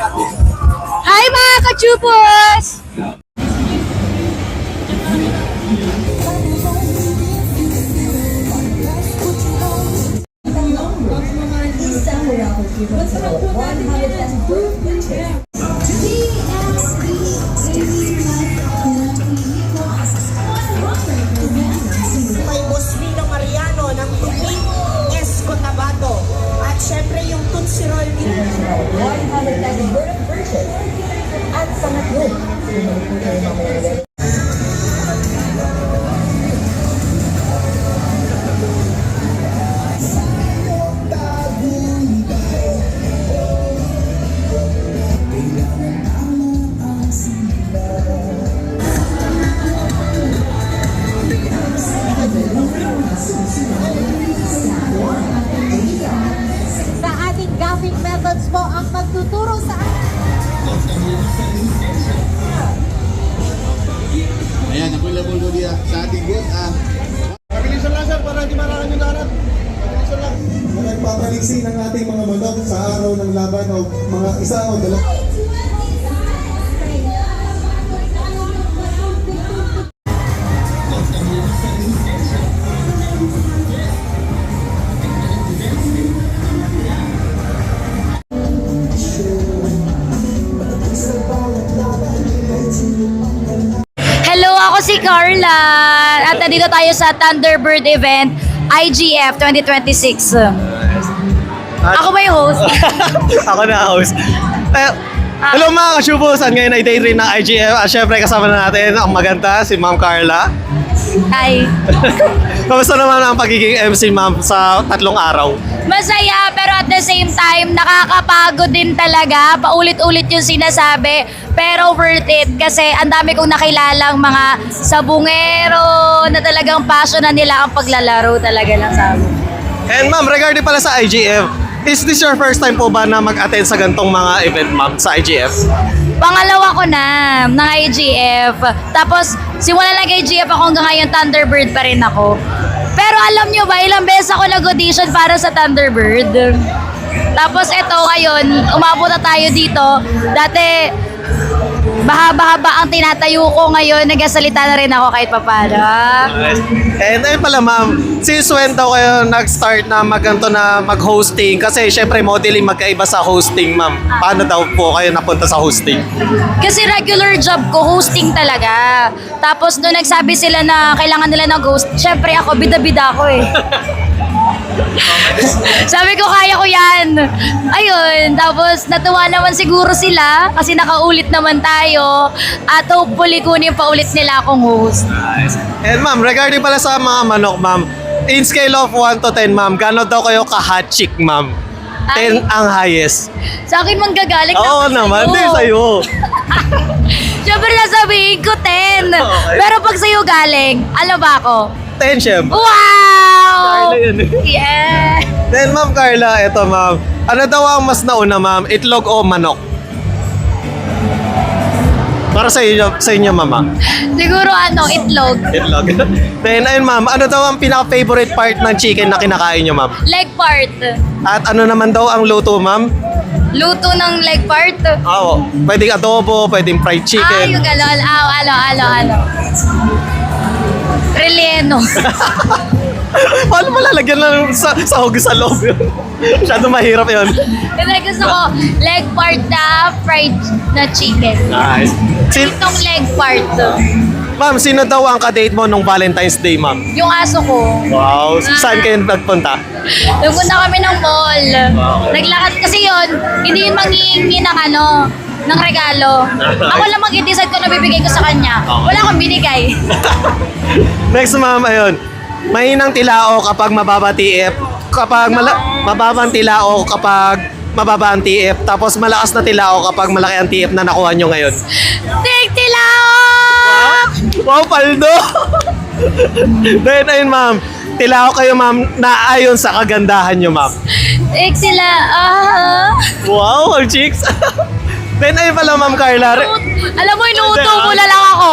Hi mga kachupos! May Bosmino Mariano ng Tupi Escotabato at syempre yung Tootsie Roll din. 100,000 bird of purchase. At pangatlo, sinunod po tayo mamaya. Sa ating gaffing methods po ang magtuturo sa Ayan, available po diya sa ating booth. Pabilisan lang sir para hindi maraming yung darat. Pabilisan lang. Nagpapaligsi ng ating mga manok sa araw ng laban o mga isa o dalawa. Hello, ako si Carla at nandito tayo sa Thunderbird event IGF 2026. Ako ba yung host? Ako na host. Hello mga kashubusan, ngayon ay day 3 ng IGF. Syempre kasama na natin ang maganda si Ma'am Carla. Hi. Kamusta naman ang pagiging MC Ma'am sa 3 araw? Masaya pero at the same time nakakapagod din talaga. Paulit-ulit yung sinasabi pero worth it kasi ang dami kong nakilalang mga sabungero na talagang passion na nila ang paglalaro talaga ng sabong. And Ma'am, regarding pala sa IGF, is this your first time po ba na mag-attend sa gantong mga event Ma'am sa IGF? Pangalawa ko na ng IGF. Tapos, simula ng IGF ako hanggang ngayon, Thunderbird pa rin ako. Pero alam nyo ba, ilang beses ako nag-audition para sa Thunderbird. Tapos eto ngayon, umabot na tayo dito. Dati, bahaba-haba ang tinatayo ko ngayon. Nagsasalita na rin ako kahit papano. And ayun pala Ma'am, since when daw kayo nag-start na mag-hosting? Kasi syempre modeling magkaiba sa hosting Ma'am. Paano daw po kayo napunta sa hosting? Kasi regular job ko, hosting talaga. Tapos nung nagsabi sila na kailangan nila ng host, syempre ako, bida-bida ako eh. Sabi ko, kaya ko yan. Ayun, tapos natuwa naman siguro sila kasi nakaulit naman tayo. At hopefully kunin pa ulit nila akong host. And Ma'am, regarding pala sa mga manok Ma'am, in scale of 1 to 10 Ma'am, gano'n daw kayo ka-hot chick Ma'am? 10 ang highest. Sa akin manggagaling Oo naman, din sa'yo. Siyempre nasabihin ko 10. Okay. Pero pag sa'yo galing, ano ba ako? 10 syempre. Wow! Carla yun eh. Yeah! Then Ma'am Carla, eto Ma'am, ano daw ang mas nauna Ma'am, itlog o manok? Para sa inyo Mama. Siguro itlog. Itlog. Then ayun Ma'am, ano daw ang pinaka-favorite part ng chicken na kinakain nyo Ma'am? Leg part. At ano naman daw ang luto Ma'am? Luto ng leg part. Oo, pwedeng adobo, pwedeng fried chicken. Yung gano'n. Ano. Relleno. Paano malalagyan lang sa sahog sa loob yun? Masyado mahirap yun. Kasi gusto ko leg part na fried na chicken. Nice. Itong leg part. Ma'am, sino daw ang ka-date mo nung Valentine's Day, Ma'am? Yung aso ko. Wow, saan kayo nagpunta? Nagpunta kami ng mall. Naglakad kasi yun, hindi yun manghihingi ng regalo. Ako lang mag-decide kung nabibigay ko sa kanya. Wala akong binigay. Next Ma'am, ayun. Mahinang tilao kapag mababa TF. Mababang tilao kapag mababa ang TF. Tapos malakas na tilao kapag malaki ang TF na nakuha nyo ngayon. Tilao! Wow, paldo! Then ayun Ma'am, tilao kayo Ma'am na ayon sa kagandahan nyo Ma'am. Sila, Wow, all chicks! Then ayun pala Ma'am Carla. Alam mo, inuuto mo na lang ako.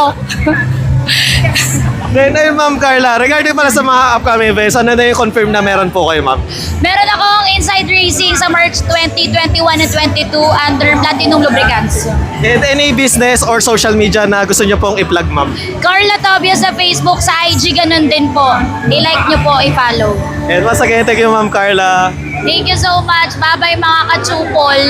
Then, ayun Ma'am Carla, regarding pala sa mga upcoming events, ano na yung confirm na meron po kayo, Ma'am? Meron akong Inside Racing sa March 20, 21, and 22 under Platinum Lubricants. And any business or social media na gusto nyo pong i-plug, Ma'am? Carla Tobias sa Facebook, sa IG ganun din po. I-like nyo po, i-follow. And once again, thank you Ma'am Carla. Thank you so much. Bye-bye mga kachupol.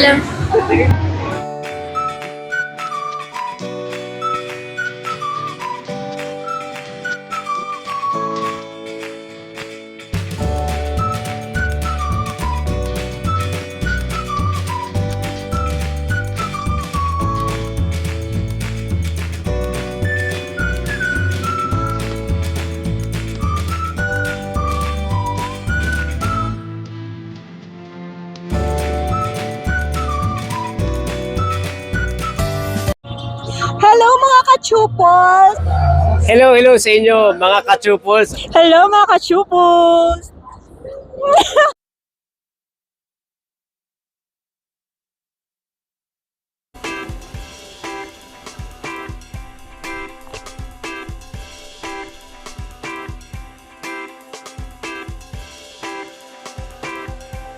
Hello mga kachupos! Hello sa inyo mga ka-Chupos. Hello mga kachupos!